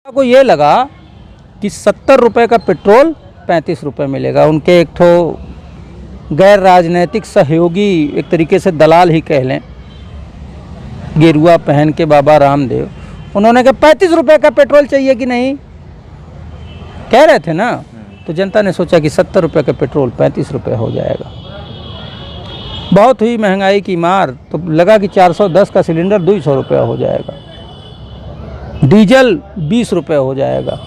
को ये लगा कि 70 रुपये का पेट्रोल 35 रुपये मिलेगा। उनके एक तो गैर राजनीतिक सहयोगी, एक तरीके से दलाल ही कह लें, गेरुआ पहन के बाबा रामदेव, उन्होंने कहा 35 रुपये का पेट्रोल चाहिए कि नहीं, कह रहे थे ना। तो जनता ने सोचा कि 70 रुपये का पेट्रोल 35 रुपये हो जाएगा। बहुत हुई महंगाई की मार, तो लगा कि 410 का सिलेंडर 200 रुपया हो जाएगा, डीजल 20 रुपये हो जाएगा,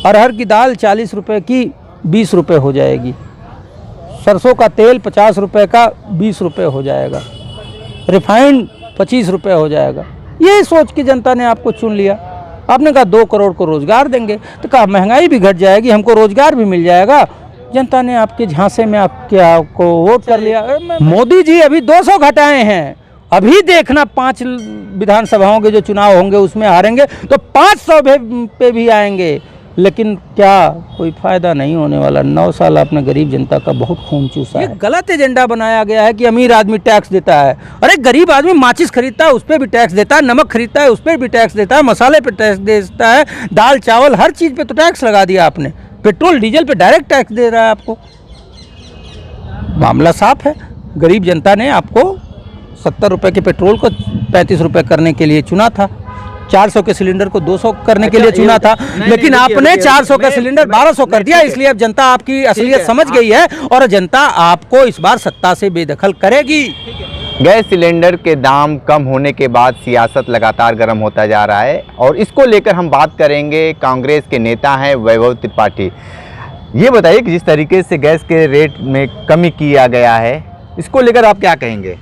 अरहर की दाल 40 रुपये की 20 रुपये हो जाएगी, सरसों का तेल 50 रुपये का 20 रुपये हो जाएगा, रिफाइंड 25 रुपये हो जाएगा। ये सोच के जनता ने आपको चुन लिया। आपने कहा 2 करोड़ को रोजगार देंगे, तो कहा महंगाई भी घट जाएगी, हमको रोजगार भी मिल जाएगा। जनता ने आपके झांसे में आपको वोट कर लिया। मोदी जी अभी 200 घटाए हैं, अभी देखना 5 विधानसभाओं के जो चुनाव होंगे उसमें हारेंगे तो 500 पे भी आएंगे, लेकिन क्या कोई फायदा नहीं होने वाला। 9 साल आपने गरीब जनता का बहुत खून चूसा है। गलत एजेंडा बनाया गया है कि अमीर आदमी टैक्स देता है। अरे गरीब आदमी माचिस खरीदता है उस पर भी टैक्स देता है, नमक खरीदता है उस पर भी टैक्स देता है, मसाले पे टैक्स देता है, दाल चावल हर चीज़ पे तो टैक्स लगा दिया आपने। पेट्रोल डीजल पे डायरेक्ट टैक्स दे रहा है आपको। मामला साफ है। गरीब जनता ने आपको 70 रुपये के पेट्रोल को 35 रुपये करने के लिए चुना था, 400 के सिलेंडर को 200 करने के लिए चुना था, लेकिन आपने 400 का सिलेंडर 1200 कर दिया। इसलिए अब जनता आपकी असलियत समझ गई है और जनता आपको इस बार सत्ता से बेदखल करेगी। गैस सिलेंडर के दाम कम होने के बाद सियासत लगातार गर्म होता जा रहा है और इसको लेकर हम बात करेंगे। कांग्रेस के नेता हैं वैभव त्रिपाठी। ये बताइए कि जिस तरीके से गैस के रेट में कमी किया गया है, इसको लेकर आप क्या कहेंगे?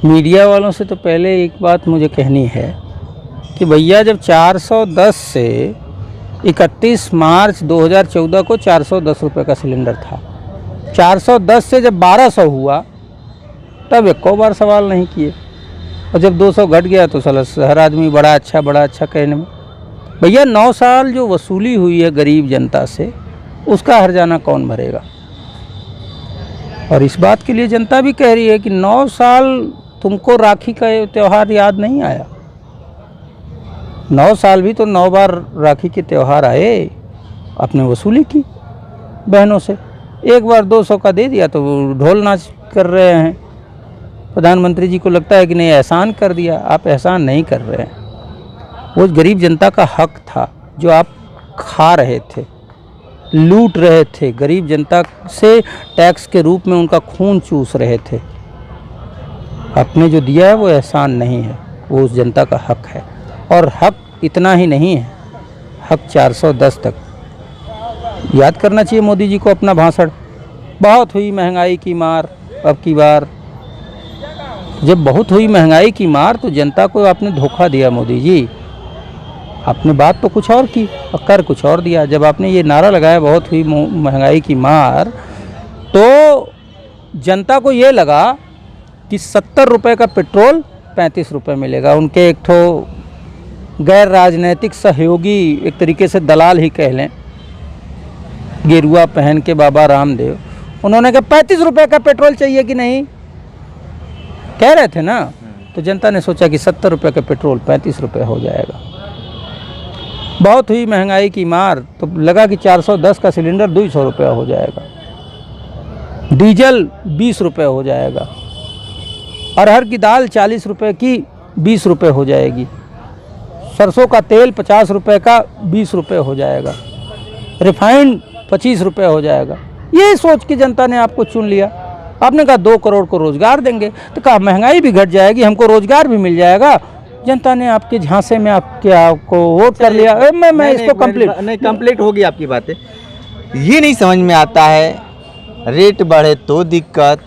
मीडिया वालों से तो पहले एक बात मुझे कहनी है कि भैया जब 410 से 31 मार्च 2014 को 410 रुपये का सिलेंडर था, 410 से जब 1200 हुआ तब एक बार सवाल नहीं किए, और जब 200 घट गया तो साला हर आदमी बड़ा अच्छा कहने में। भैया 9 साल जो वसूली हुई है गरीब जनता से, उसका हर्जाना कौन भरेगा? और इस बात के लिए जनता भी कह रही है कि 9 साल तुमको राखी का त्यौहार याद नहीं आया। 9 साल भी तो 9 बार राखी के त्यौहार आए, आपने वसूली की बहनों से। एक बार 200 का दे दिया तो ढोल नाच कर रहे हैं। प्रधानमंत्री जी को लगता है कि नहीं एहसान कर दिया। आप एहसान नहीं कर रहे हैं। वो गरीब जनता का हक था जो आप खा रहे थे, लूट रहे थे, गरीब जनता से टैक्स के रूप में उनका खून चूस रहे थे। आपने जो दिया है वो एहसान नहीं है, वो उस जनता का हक है। और हक इतना ही नहीं है, हक 410 तक। याद करना चाहिए मोदी जी को अपना भाषण। बहुत हुई महंगाई की मार, अब की बार जब बहुत हुई महंगाई की मार तो जनता को आपने धोखा दिया मोदी जी। आपने बात तो कुछ और की और कर कुछ और दिया। जब आपने ये नारा लगाया बहुत हुई महंगाई की मार, तो जनता को ये लगा कि 70 रुपये का पेट्रोल 35 रुपये मिलेगा। उनके एक तो गैर राजनीतिक सहयोगी, एक तरीके से दलाल ही कह लें, गेरुआ पहन के बाबा रामदेव, उन्होंने कहा 35 रुपये का पेट्रोल चाहिए कि नहीं, कह रहे थे ना। तो जनता ने सोचा कि 70 रुपये का पेट्रोल 35 रुपये हो जाएगा। बहुत हुई महंगाई की मार, तो लगा कि 410 का सिलेंडर 200 रुपया हो जाएगा, डीजल 20 रुपये हो जाएगा, अरहर की दाल 40 रुपये की 20 रुपये हो जाएगी, सरसों का तेल 50 रुपये का 20 रुपये हो जाएगा, रिफाइंड 25 रुपये हो जाएगा। ये सोच के जनता ने आपको चुन लिया। आपने कहा 2 करोड़ को रोजगार देंगे, तो कहा महंगाई भी घट जाएगी, हमको रोजगार भी मिल जाएगा। जनता ने आपके झांसे में आपको वोट कर लिया। मैं इसको कंप्लीट होगी आपकी बातें। ये नहीं समझ में आता है, रेट बढ़े तो दिक्कत,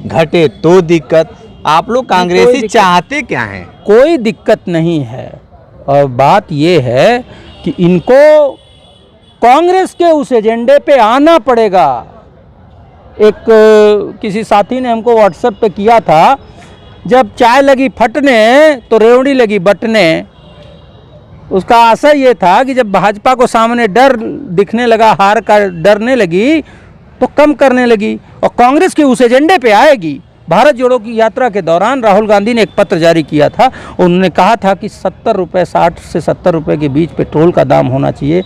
घटे तो दिक्कत। आप लोग कांग्रेसी चाहते क्या हैं? कोई दिक्कत नहीं है। और बात ये है कि इनको कांग्रेस के उस एजेंडे पे आना पड़ेगा। एक किसी साथी ने हमको व्हाट्सएप पे किया था, जब चाय लगी फटने तो रेवड़ी लगी बटने। उसका आशय ये था कि जब भाजपा को सामने डर दिखने लगा, हार का डरने लगी, तो कम करने लगी और कांग्रेस के उस एजेंडे पे आएगी। भारत जोड़ो की यात्रा के दौरान राहुल गांधी ने एक पत्र जारी किया था। उन्होंने कहा था कि 70 रुपये, 60 से 70 रुपये के बीच पेट्रोल का दाम होना चाहिए,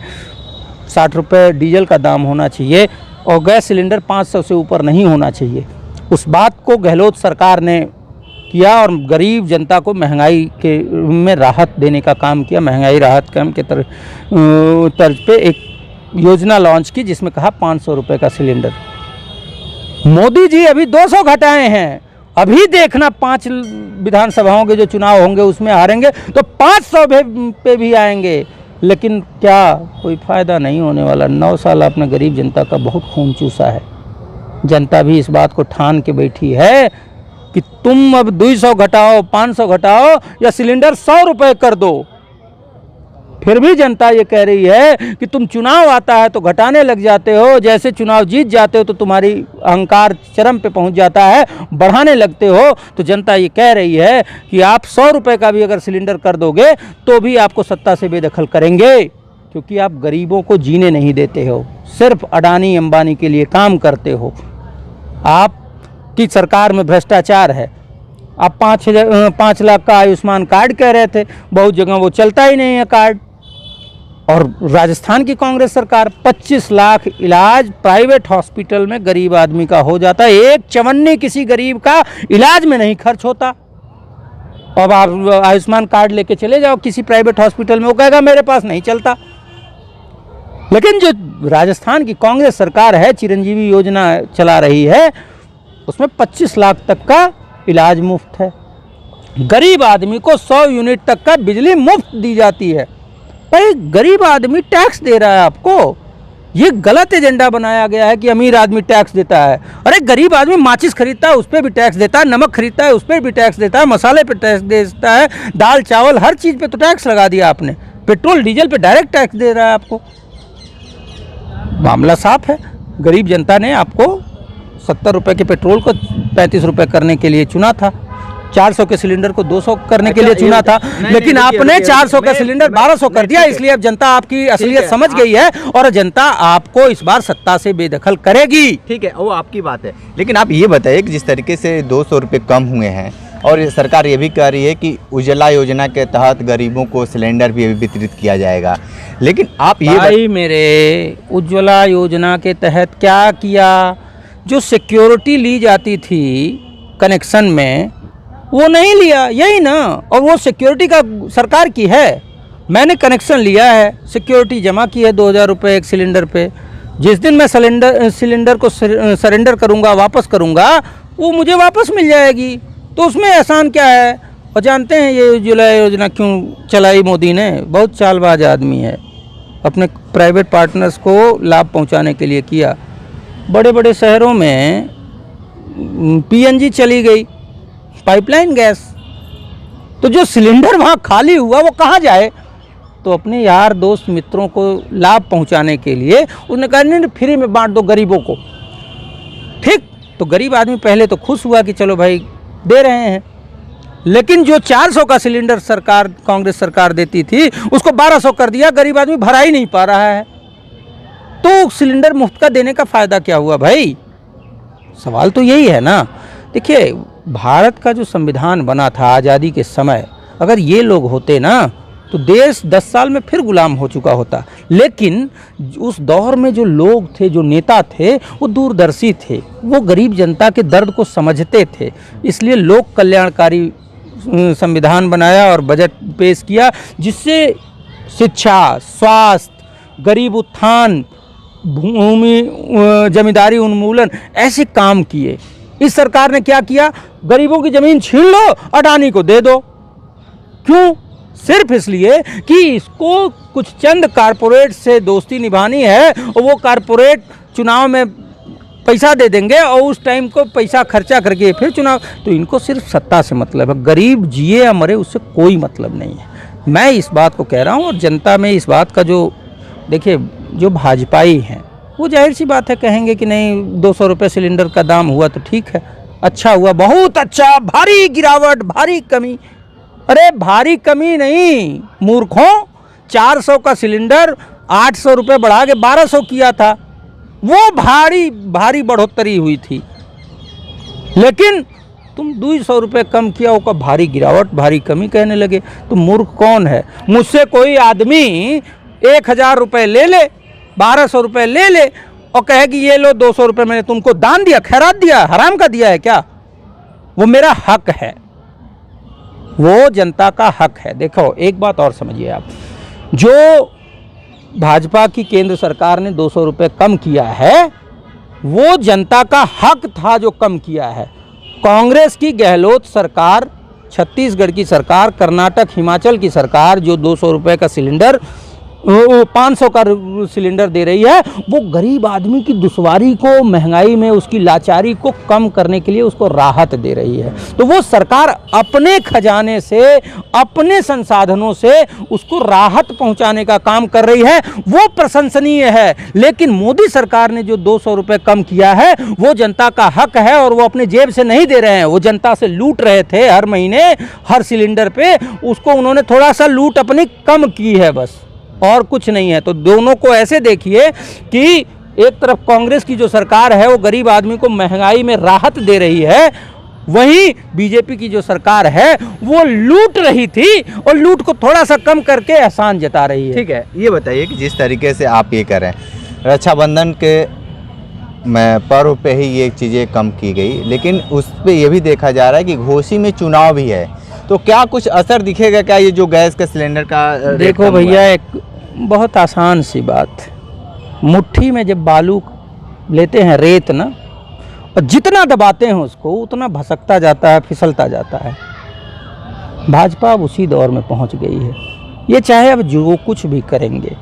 60 रुपये डीजल का दाम होना चाहिए और गैस सिलेंडर 500 से ऊपर नहीं होना चाहिए। उस बात को गहलोत सरकार ने किया और गरीब जनता को महंगाई के में राहत देने का काम किया। महंगाई राहत काम के तर्ज पे एक योजना लॉन्च की जिसमें कहा 500 रुपये का सिलेंडर। मोदी जी अभी 200 घटाए हैं। अभी देखना 5 विधानसभाओं के जो चुनाव होंगे उसमें हारेंगे तो 500 पे भी आएंगे, लेकिन क्या कोई फ़ायदा नहीं होने वाला। 9 साल आपने गरीब जनता का बहुत खून चूसा है। जनता भी इस बात को ठान के बैठी है कि तुम अब 200 घटाओ, 500 घटाओ या सिलेंडर 100 रुपये कर दो। फिर भी जनता ये कह रही है कि तुम चुनाव आता है तो घटाने लग जाते हो, जैसे चुनाव जीत जाते हो तो तुम्हारी अहंकार चरम पे पहुंच जाता है, बढ़ाने लगते हो। तो जनता ये कह रही है कि आप 100 रुपये का भी अगर सिलेंडर कर दोगे तो भी आपको सत्ता से बेदखल करेंगे, क्योंकि आप गरीबों को जीने नहीं देते हो, सिर्फ अडानी अंबानी के लिए काम करते हो। आपकी सरकार में भ्रष्टाचार है। आप 5 लाख का आयुष्मान कार्ड कह रहे थे, बहुत जगह वो चलता ही नहीं है कार्ड। और राजस्थान की कांग्रेस सरकार 25 लाख इलाज प्राइवेट हॉस्पिटल में गरीब आदमी का हो जाता है। एक चवन्नी किसी गरीब का इलाज में नहीं खर्च होता। अब आप आयुष्मान कार्ड लेके चले जाओ किसी प्राइवेट हॉस्पिटल में, वो कहेगा मेरे पास नहीं चलता। लेकिन जो राजस्थान की कांग्रेस सरकार है, चिरंजीवी योजना चला रही है, उसमें 25 लाख तक का इलाज मुफ्त है। गरीब आदमी को 100 यूनिट तक का बिजली मुफ्त दी जाती है। भाई गरीब आदमी टैक्स दे रहा है आपको। ये गलत एजेंडा बनाया गया है कि अमीर आदमी टैक्स देता है। अरे गरीब आदमी माचिस खरीदता है उस पर भी टैक्स देता है, नमक खरीदता है उस पर भी टैक्स देता है, मसाले पे टैक्स देता है, दाल चावल हर चीज़ पे तो टैक्स लगा दिया आपने। पेट्रोल डीजल पे डायरेक्ट टैक्स दे रहा है आपको। मामला साफ है। गरीब जनता ने आपको 70 रुपये के पेट्रोल को 35 रुपये करने के लिए चुना था, 400 के सिलेंडर को 200 करने के लिए चुना था, लेकिन आपने 400 का सिलेंडर 1200 कर दिया। इसलिए अब जनता आपकी असलियत समझ गई है और जनता आपको इस बार सत्ता से बेदखल करेगी। ठीक है, वो आपकी बात है, लेकिन आप ये बताइए कि जिस तरीके से 200 रुपये कम हुए हैं और सरकार ये भी कह रही है कि उज्ज्वला योजना के तहत गरीबों को सिलेंडर भी वितरित किया जाएगा, लेकिन आप ये भाई मेरे उज्ज्वला योजना के तहत क्या किया? जो सिक्योरिटी ली जाती थी कनेक्शन में वो नहीं लिया, यही ना। और वो सिक्योरिटी का सरकार की है। मैंने कनेक्शन लिया है, सिक्योरिटी जमा की है 2000 रुपये एक सिलेंडर पे। जिस दिन मैं सिलेंडर को सरेंडर करूँगा, वापस करूँगा, वो मुझे वापस मिल जाएगी। तो उसमें एहसान क्या है? और जानते हैं ये उज्ज्वला योजना क्यों चलाई मोदी ने? बहुत चालबाज आदमी है, अपने प्राइवेट पार्टनर्स को लाभ पहुँचाने के लिए किया। बड़े बड़े शहरों में PNG चली गई, पाइपलाइन गैस, तो जो सिलेंडर वहाँ खाली हुआ वो कहाँ जाए? तो अपने यार दोस्त मित्रों को लाभ पहुँचाने के लिए उसने कहा नहीं फ्री में बांट दो गरीबों को। ठीक, तो गरीब आदमी पहले तो खुश हुआ कि चलो भाई दे रहे हैं, लेकिन जो 400 का सिलेंडर सरकार कांग्रेस सरकार देती थी उसको 1200 कर दिया। गरीब आदमी भरा ही नहीं पा रहा है, तो सिलेंडर मुफ्त का देने का फ़ायदा क्या हुआ भाई? सवाल तो यही है ना। देखिए, भारत का जो संविधान बना था आज़ादी के समय, अगर ये लोग होते ना तो देश 10 साल में फिर गुलाम हो चुका होता। लेकिन उस दौर में जो लोग थे, जो नेता थे, वो दूरदर्शी थे, वो गरीब जनता के दर्द को समझते थे। इसलिए लोक कल्याणकारी संविधान बनाया और बजट पेश किया, जिससे शिक्षा, स्वास्थ्य, गरीब उत्थान, भूमि जमींदारी उन्मूलन ऐसे काम किए। इस सरकार ने क्या किया? गरीबों की ज़मीन छीन लो, अडानी को दे दो। क्यों? सिर्फ इसलिए कि इसको कुछ चंद कारपोरेट से दोस्ती निभानी है और वो कारपोरेट चुनाव में पैसा दे देंगे और उस टाइम को पैसा खर्चा करके फिर चुनाव। तो इनको सिर्फ सत्ता से मतलब है, गरीब जिए या मरे उससे कोई मतलब नहीं है। मैं इस बात को कह रहा हूँ और जनता में इस बात का जो देखिए, जो भाजपाई हैं वो जाहिर सी बात है कहेंगे कि नहीं 200 रुपये सिलेंडर का दाम हुआ तो ठीक है, अच्छा हुआ, बहुत अच्छा, भारी गिरावट, भारी कमी। अरे भारी कमी नहीं मूर्खों, 400 का सिलेंडर 800 रुपये बढ़ा के 1200 किया था, वो भारी भारी बढ़ोतरी हुई थी। लेकिन तुम 200 रुपये कम किया, वो भारी गिरावट भारी कमी कहने लगे। तो मूर्ख कौन है? मुझसे कोई आदमी 1000 रुपये ले ले, 1200 रुपये ले ले और कहे कि ये लो 200 रुपये मैंने तुमको दान दिया, खैरात दिया, हराम का दिया है क्या? वो मेरा हक है, वो जनता का हक है। देखो एक बात और समझिए आप, जो भाजपा की केंद्र सरकार ने 200 रुपये कम किया है वो जनता का हक था जो कम किया है। कांग्रेस की गहलोत सरकार, छत्तीसगढ़ की सरकार, कर्नाटक हिमाचल की सरकार जो 200 रुपये का सिलेंडर, 500 का सिलेंडर दे रही है, वो गरीब आदमी की दुश्वारी को, महंगाई में उसकी लाचारी को कम करने के लिए उसको राहत दे रही है। तो वो सरकार अपने खजाने से, अपने संसाधनों से उसको राहत पहुंचाने का काम कर रही है, वो प्रशंसनीय है। लेकिन मोदी सरकार ने जो 200 रुपये कम किया है वो जनता का हक है और वो अपने जेब से नहीं दे रहे हैं, वो जनता से लूट रहे थे हर महीने हर सिलेंडर पे, उसको उन्होंने थोड़ा सा लूट अपनी कम की है बस, और कुछ नहीं है। तो दोनों को ऐसे देखिए कि एक तरफ कांग्रेस की जो सरकार है वो गरीब आदमी को महंगाई में राहत दे रही है, वहीं बीजेपी की जो सरकार है वो लूट रही थी और लूट को थोड़ा सा कम करके एहसान जता रही है। ठीक है, ये बताइए कि जिस तरीके से आप ये करें, रक्षाबंधन के पर्व पे ही ये चीज़ें कम की गई, लेकिन उस पर ये भी देखा जा रहा है कि घोसी में चुनाव भी है, तो क्या कुछ असर दिखेगा क्या ये जो गैस का सिलेंडर का? देखो भैया, एक बहुत आसान सी बात, मुट्ठी में जब बालू लेते हैं, रेत ना, और जितना दबाते हैं उसको उतना भसकता जाता है, फिसलता जाता है। भाजपा अब उसी दौर में पहुंच गई है। ये चाहे अब जो कुछ भी करेंगे,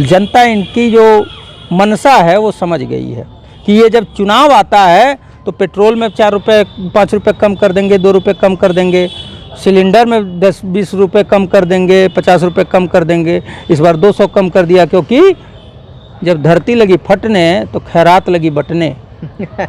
जनता इनकी जो मनसा है वो समझ गई है कि ये जब चुनाव आता है तो पेट्रोल में 4 रुपये 5 रुपये कम कर देंगे, 2 रुपये कम कर देंगे, सिलेंडर में 10-20 रुपये कम कर देंगे, 50 रुपये कम कर देंगे। इस बार 200 कम कर दिया, क्योंकि जब धरती लगी फटने तो खैरात लगी बटने।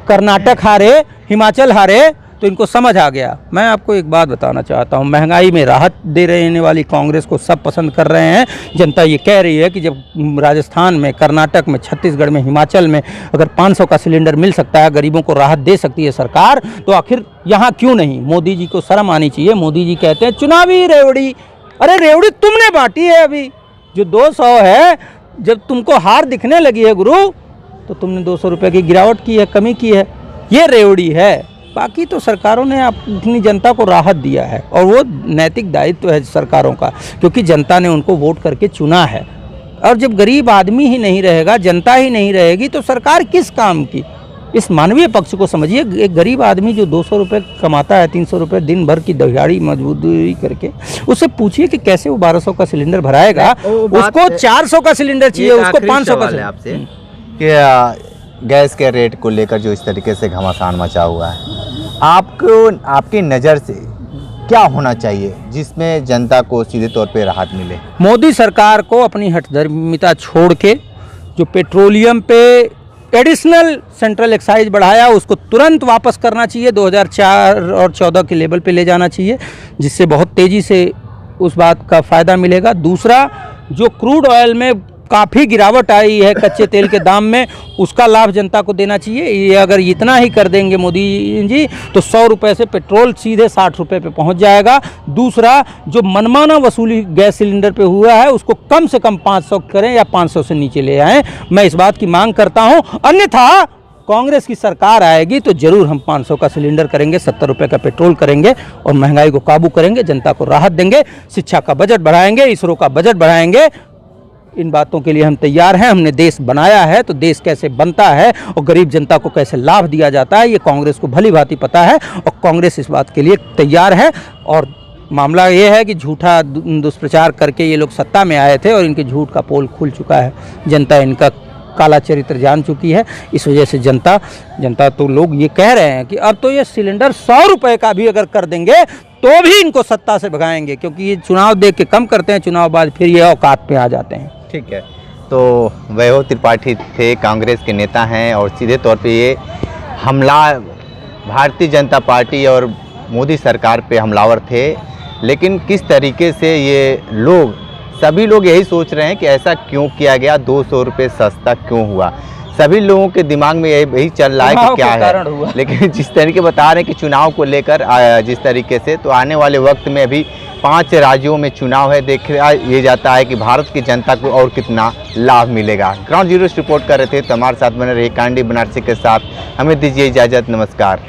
कर्नाटक हारे, हिमाचल हारे, तो इनको समझ आ गया। मैं आपको एक बात बताना चाहता हूँ, महंगाई में राहत दे रहने वाली कांग्रेस को सब पसंद कर रहे हैं। जनता ये कह रही है कि जब राजस्थान में, कर्नाटक में, छत्तीसगढ़ में, हिमाचल में अगर 500 का सिलेंडर मिल सकता है, गरीबों को राहत दे सकती है सरकार, तो आखिर यहाँ क्यों नहीं? मोदी जी को शर्म आनी चाहिए। मोदी जी कहते हैं चुनावी रेवड़ी। अरे रेवड़ी तुमने बांटी है अभी, जो 200 है, जब तुमको हार दिखने लगी है गुरु, तो तुमने 200 रुपये की गिरावट की है, कमी की है, ये रेवड़ी है। बाकी तो सरकारों ने अपनी जनता को राहत दिया है और वो नैतिक दायित्व है सरकारों का, क्योंकि जनता ने उनको वोट करके चुना है। और जब गरीब आदमी ही नहीं रहेगा, जनता ही नहीं रहेगी, तो सरकार किस काम की? इस मानवीय पक्ष को समझिए। एक गरीब आदमी जो 200 रुपये कमाता है, 300 रुपये दिन भर की दिहाड़ी मजदूरी करके, उससे पूछिए कि कैसे वो 1200 का सिलेंडर भराएगा। उसको 400 का सिलेंडर चाहिए, उसको 500 का सिलेंडर। आपसे कि गैस के रेट को लेकर जो इस तरीके से घमासान मचा हुआ है, आपको, आपकी नज़र से क्या होना चाहिए जिसमें जनता को सीधे तौर पे राहत मिले? मोदी सरकार को अपनी हठधर्मिता छोड़ के जो पेट्रोलियम पे एडिशनल सेंट्रल एक्साइज बढ़ाया उसको तुरंत वापस करना चाहिए, 2004 और 14 के लेवल पे ले जाना चाहिए, जिससे बहुत तेज़ी से उस बात का फ़ायदा मिलेगा। दूसरा, जो क्रूड ऑयल में काफ़ी गिरावट आई है कच्चे तेल के दाम में, उसका लाभ जनता को देना चाहिए। ये अगर इतना ही कर देंगे मोदी जी, तो 100 रुपये से पेट्रोल सीधे 60 रुपये पे पहुंच जाएगा। दूसरा, जो मनमाना वसूली गैस सिलेंडर पे हुआ है उसको कम से कम 500 करें या 500 से नीचे ले आएँ। मैं इस बात की मांग करता हूँ। अन्यथा कांग्रेस की सरकार आएगी तो जरूर हम 500 का सिलेंडर करेंगे, 70 रुपये का पेट्रोल करेंगे और महंगाई को काबू करेंगे, जनता को राहत देंगे, शिक्षा का बजट बढ़ाएंगे, इसरो का बजट बढ़ाएंगे। इन बातों के लिए हम तैयार हैं। हमने देश बनाया है, तो देश कैसे बनता है और गरीब जनता को कैसे लाभ दिया जाता है, ये कांग्रेस को भली भांति पता है और कांग्रेस इस बात के लिए तैयार है। और मामला ये है कि झूठा दुष्प्रचार करके ये लोग सत्ता में आए थे और इनके झूठ का पोल खुल चुका है। जनता इनका काला चरित्र जान चुकी है। इस वजह से जनता तो लोग ये कह रहे हैं कि अब तो ये सिलेंडर 100 रुपये का भी अगर कर देंगे तो भी इनको सत्ता से भगाएंगे, क्योंकि ये चुनाव देख के कम करते हैं, चुनाव बाद फिर ये औकात पे आ जाते हैं। ठीक है, तो वैभव त्रिपाठी थे, कांग्रेस के नेता हैं और सीधे तौर पे ये हमला भारतीय जनता पार्टी और मोदी सरकार पे हमलावर थे। लेकिन किस तरीके से ये लोग, सभी लोग यही सोच रहे हैं कि ऐसा क्यों किया गया, 200 रुपये सस्ता क्यों हुआ। सभी लोगों के दिमाग में यही चल रहा है चुनाव कि क्या के कारण हुआ। है। लेकिन जिस तरीके बता रहे हैं कि चुनाव को लेकर जिस तरीके से, तो आने वाले वक्त में अभी 5 राज्यों में चुनाव है, देखा ये जाता है कि भारत की जनता को और कितना लाभ मिलेगा। ग्राउंड जीरो से रिपोर्ट कर रहे थे, तो हमारे साथ बने रहे कांडी बनारसी के साथ। हमें दीजिए इजाज़त, नमस्कार।